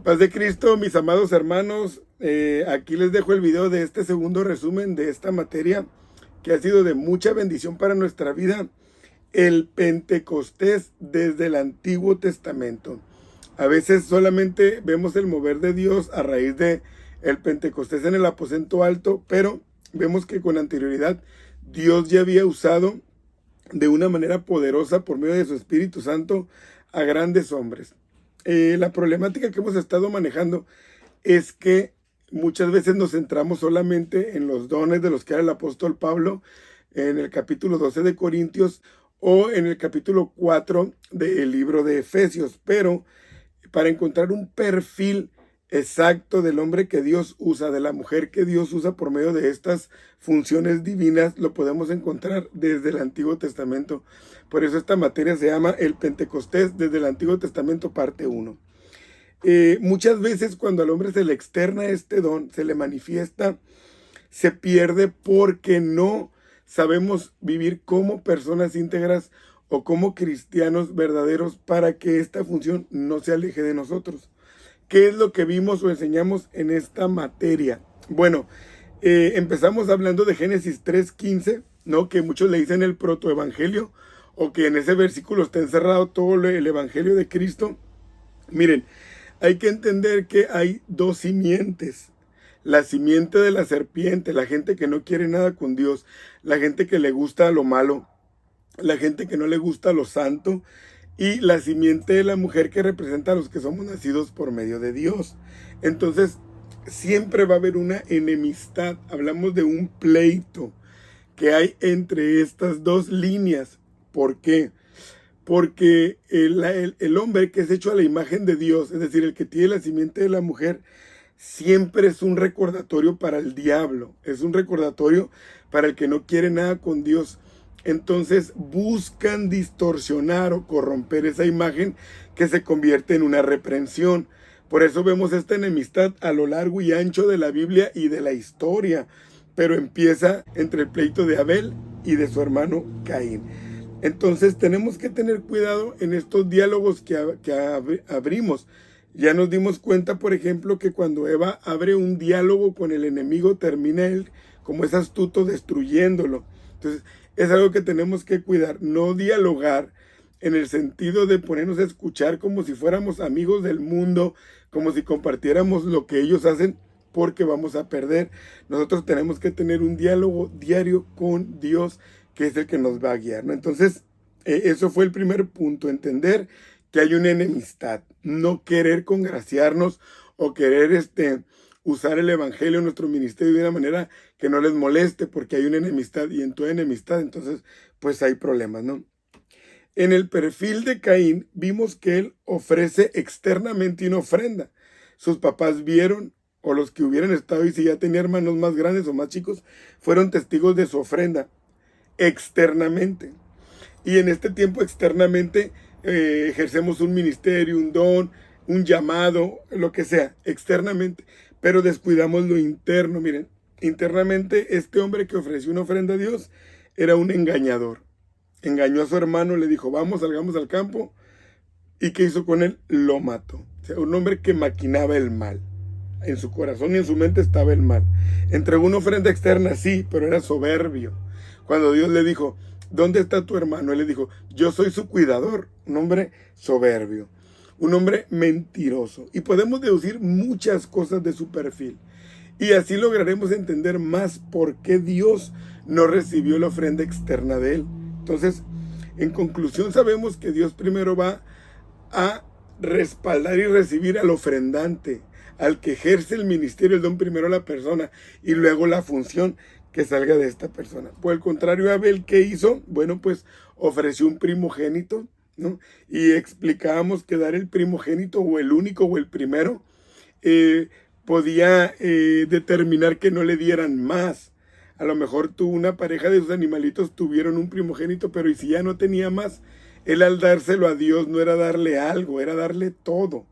Paz de Cristo, mis amados hermanos, aquí les dejo el video de este segundo resumen de esta materia que ha sido de mucha bendición para nuestra vida, el Pentecostés desde el Antiguo Testamento. A veces solamente vemos el mover de Dios a raíz de el Pentecostés en el aposento alto, pero vemos que con anterioridad Dios ya había usado de una manera poderosa por medio de su Espíritu Santo a grandes hombres. La problemática que hemos estado manejando es que muchas veces nos centramos solamente en los dones de los que era el apóstol Pablo en el capítulo 12 de Corintios o en el capítulo 4 del libro de Efesios, pero para encontrar un perfil exacto del hombre que Dios usa, de la mujer que Dios usa por medio de estas funciones divinas, lo podemos encontrar desde el Antiguo Testamento. Por eso esta materia se llama el Pentecostés desde el Antiguo Testamento, parte 1. Muchas veces cuando al hombre se le externa este don, se le manifiesta, se pierde porque no sabemos vivir como personas íntegras o como cristianos verdaderos para que esta función no se aleje de nosotros. ¿Qué es lo que vimos o enseñamos en esta materia? Bueno, empezamos hablando de Génesis 3:15, ¿no? Que muchos le dicen el protoevangelio, o que en ese versículo está encerrado todo el evangelio de Cristo. Miren, hay que entender que hay dos simientes. La simiente de la serpiente, la gente que no quiere nada con Dios, la gente que le gusta lo malo, la gente que no le gusta lo santo, y la simiente de la mujer que representa a los que somos nacidos por medio de Dios. Entonces, siempre va a haber una enemistad. Hablamos de un pleito que hay entre estas dos líneas. ¿Por qué? Porque el hombre que es hecho a la imagen de Dios, es decir, el que tiene la simiente de la mujer, siempre es un recordatorio para el diablo, es un recordatorio para el que no quiere nada con Dios. Entonces buscan distorsionar o corromper esa imagen que se convierte en una reprensión. Por eso vemos esta enemistad a lo largo y ancho de la Biblia y de la historia, pero empieza entre el pleito de Abel y de su hermano Caín. Entonces tenemos que tener cuidado en estos diálogos que abrimos. Ya nos dimos cuenta, por ejemplo, que cuando Eva abre un diálogo con el enemigo, termina él, como es astuto, destruyéndolo. Entonces, es algo que tenemos que cuidar, no dialogar en el sentido de ponernos a escuchar como si fuéramos amigos del mundo, como si compartiéramos lo que ellos hacen, porque vamos a perder. Nosotros tenemos que tener un diálogo diario con Dios, que es el que nos va a guiar, ¿no? Entonces, eso fue el primer punto, entender que hay una enemistad, no querer congraciarnos o querer usar el evangelio en nuestro ministerio de una manera que no les moleste, porque hay una enemistad, y en toda enemistad entonces pues hay problemas, ¿no? En el perfil de Caín vimos que él ofrece externamente una ofrenda. Sus papás vieron, o los que hubieran estado, y si ya tenía hermanos más grandes o más chicos, fueron testigos de su ofrenda externamente. Y en este tiempo externamente ejercemos un ministerio, un don, un llamado, lo que sea, externamente, pero descuidamos lo interno. Miren, internamente este hombre que ofreció una ofrenda a Dios era un engañador. Engañó a su hermano, le dijo, vamos, salgamos al campo. ¿Y qué hizo con él? Lo mató. O sea, un hombre que maquinaba el mal. En su corazón y en su mente estaba el mal. Entregó una ofrenda externa, sí, pero era soberbio. Cuando Dios le dijo, ¿dónde está tu hermano? Él le dijo, yo soy su cuidador. Un hombre soberbio, un hombre mentiroso. Y podemos deducir muchas cosas de su perfil. Y así lograremos entender más por qué Dios no recibió la ofrenda externa de él. Entonces, en conclusión, sabemos que Dios primero va a respaldar y recibir al ofrendante, al que ejerce el ministerio, el don, primero a la persona y luego la función que salga de esta persona. Por el contrario, Abel, ¿qué hizo? Bueno, pues ofreció un primogénito, ¿no? Y explicábamos que dar el primogénito o el único o el primero podía determinar que no le dieran más. A lo mejor una pareja de sus animalitos tuvieron un primogénito, pero y si ya no tenía más, él al dárselo a Dios no era darle algo, era darle todo,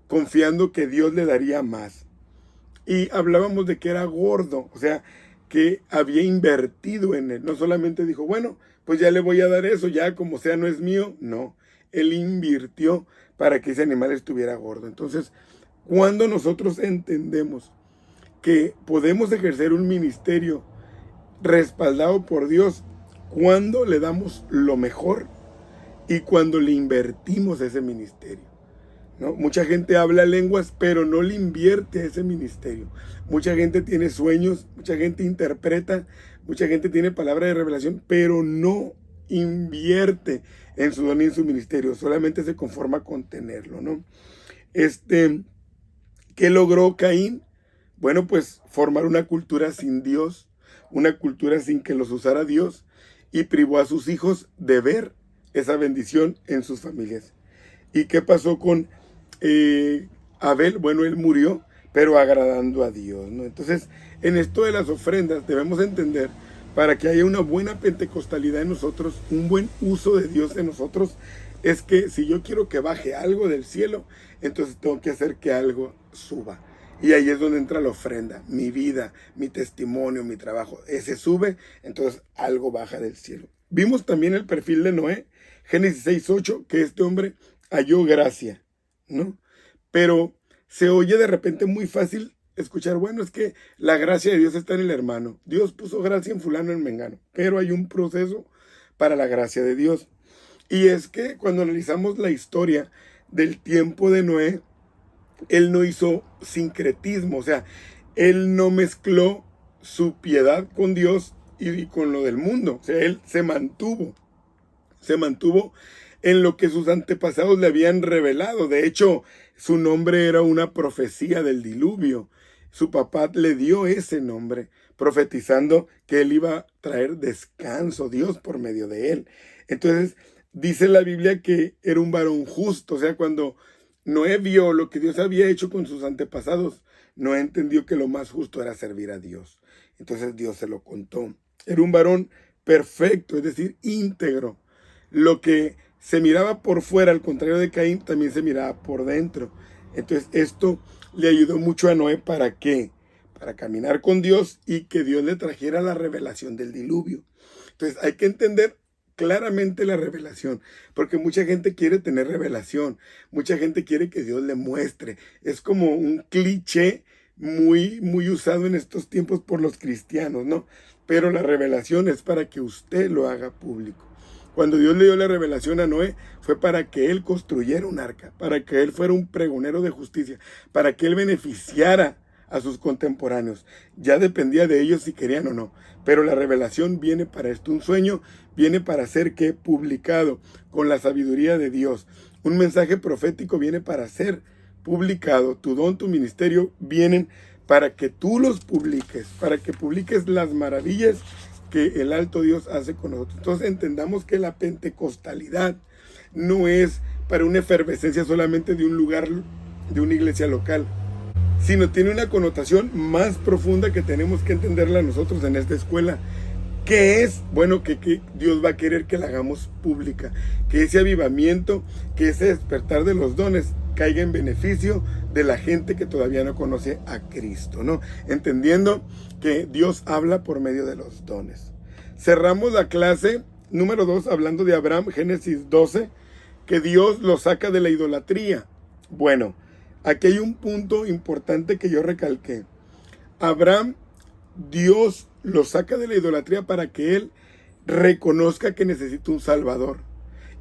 confiando que Dios le daría más. Y hablábamos de que era gordo, o sea, que había invertido en él. No solamente dijo, bueno, pues ya le voy a dar eso, ya como sea no es mío. No, él invirtió para que ese animal estuviera gordo. Entonces, Cuando nosotros entendemos que podemos ejercer un ministerio respaldado por Dios, cuando le damos lo mejor y cuando le invertimos ese ministerio, ¿no? Mucha gente habla lenguas, pero no le invierte a ese ministerio. Mucha gente tiene sueños, mucha gente interpreta, mucha gente tiene palabra de revelación, pero no invierte en su don y en su ministerio. Solamente se conforma con tenerlo, ¿no? ¿Qué logró Caín? Bueno, pues formar una cultura sin Dios, una cultura sin que los usara Dios, y privó a sus hijos de ver esa bendición en sus familias. ¿Y qué pasó con Abel? Bueno, él murió, pero agradando a Dios, ¿no? Entonces, en esto de las ofrendas debemos entender, para que haya una buena pentecostalidad en nosotros, un buen uso de Dios en nosotros, es que si yo quiero que baje algo del cielo, entonces tengo que hacer que algo suba. Y ahí es donde entra la ofrenda, mi vida, mi testimonio, mi trabajo. Ese sube, entonces algo baja del cielo. Vimos también el perfil de Noé, Génesis 6:8, que este hombre halló gracia, ¿no? Pero se oye de repente muy fácil escuchar, bueno, es que la gracia de Dios está en el hermano. Dios puso gracia en fulano, en mengano, pero hay un proceso para la gracia de Dios. Y es que cuando analizamos la historia del tiempo de Noé, él no hizo sincretismo, o sea, él no mezcló su piedad con Dios y con lo del mundo. O sea, él se mantuvo en lo que sus antepasados le habían revelado. De hecho, su nombre era una profecía del diluvio. Su papá le dio ese nombre, profetizando que él iba a traer descanso, Dios por medio de él. Entonces, dice la Biblia que era un varón justo. O sea, cuando Noé vio lo que Dios había hecho con sus antepasados, Noé entendió que lo más justo era servir a Dios. Entonces Dios se lo contó. Era un varón perfecto, es decir, íntegro. Lo que se miraba por fuera, al contrario de Caín, también se miraba por dentro. Entonces esto le ayudó mucho a Noé. ¿Para qué? Para caminar con Dios y que Dios le trajera la revelación del diluvio. Entonces hay que entender claramente la revelación, porque mucha gente quiere tener revelación, mucha gente quiere que Dios le muestre. Es como un cliché muy usado en estos tiempos por los cristianos, ¿no? Pero la revelación es para que usted lo haga público. Cuando Dios le dio la revelación a Noé, fue para que él construyera un arca, para que él fuera un pregonero de justicia, para que él beneficiara a sus contemporáneos. Ya dependía de ellos si querían o no. Pero la revelación viene para esto. Un sueño viene para ser que publicado con la sabiduría de Dios. Un mensaje profético viene para ser publicado. Tu don, tu ministerio vienen para que tú los publiques, para que publiques las maravillas que el alto Dios hace con nosotros. Entonces entendamos que la pentecostalidad no es para una efervescencia solamente de un lugar, de una iglesia local, sino tiene una connotación más profunda que tenemos que entenderla nosotros en esta escuela, que es, bueno, que Dios va a querer que la hagamos pública, que ese avivamiento, que ese despertar de los dones caiga en beneficio de la gente que todavía no conoce a Cristo, ¿no? Entendiendo que Dios habla por medio de los dones. Cerramos la clase número 2 hablando de Abraham, Génesis 12, que Dios lo saca de la idolatría. Bueno, aquí hay un punto importante que yo recalqué. Abraham, Dios lo saca de la idolatría para que él reconozca que necesita un Salvador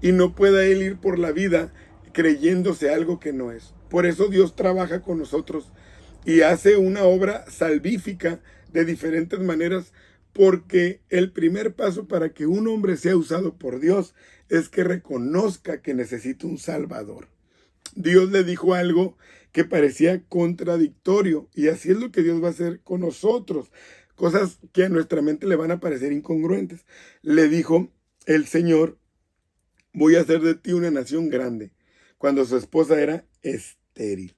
y no pueda él ir por la vida creyéndose algo que no es. Por eso Dios trabaja con nosotros y hace una obra salvífica de diferentes maneras, porque el primer paso para que un hombre sea usado por Dios es que reconozca que necesita un Salvador. Dios le dijo algo que parecía contradictorio, y así es lo que Dios va a hacer con nosotros. Cosas que a nuestra mente le van a parecer incongruentes. Le dijo el Señor: voy a hacer de ti una nación grande, cuando su esposa era estéril.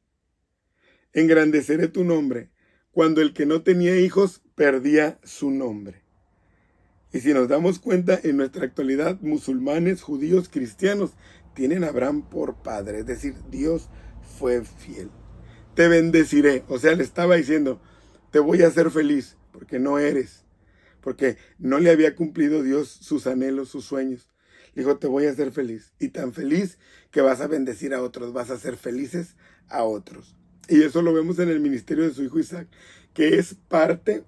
Engrandeceré tu nombre, cuando el que no tenía hijos perdía su nombre. Y si nos damos cuenta, en nuestra actualidad, musulmanes, judíos, cristianos tienen a Abraham por padre, es decir, Dios fue fiel. Te bendeciré, o sea, le estaba diciendo, te voy a hacer feliz, porque no eres, porque no le había cumplido Dios sus anhelos, sus sueños. Dijo, te voy a hacer feliz, y tan feliz que vas a bendecir a otros, vas a hacer felices a otros. Y eso lo vemos en el ministerio de su hijo Isaac, que es parte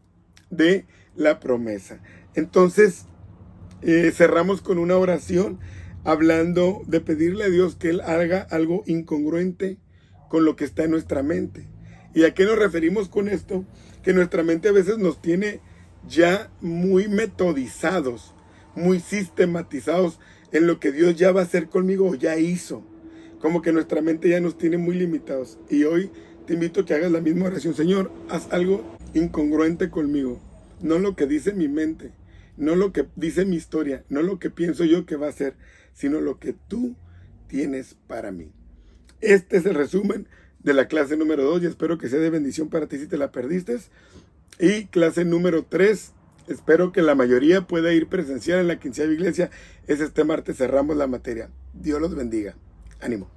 de la promesa. Entonces, cerramos con una oración hablando de pedirle a Dios que Él haga algo incongruente con lo que está en nuestra mente. ¿Y a qué nos referimos con esto? Que nuestra mente a veces nos tiene ya muy metodizados, muy sistematizados en lo que Dios ya va a hacer conmigo o ya hizo. Como que nuestra mente ya nos tiene muy limitados. Y hoy te invito a que hagas la misma oración. Señor, haz algo incongruente conmigo. No lo que dice mi mente, no lo que dice mi historia, no lo que pienso yo que va a ser, sino lo que tú tienes para mí. Este es el resumen de la clase número 2 y espero que sea de bendición para ti si te la perdiste. Y clase número 3, espero que la mayoría pueda ir presencial en la 15ª iglesia. Es este martes, cerramos la materia. Dios los bendiga. Ánimo.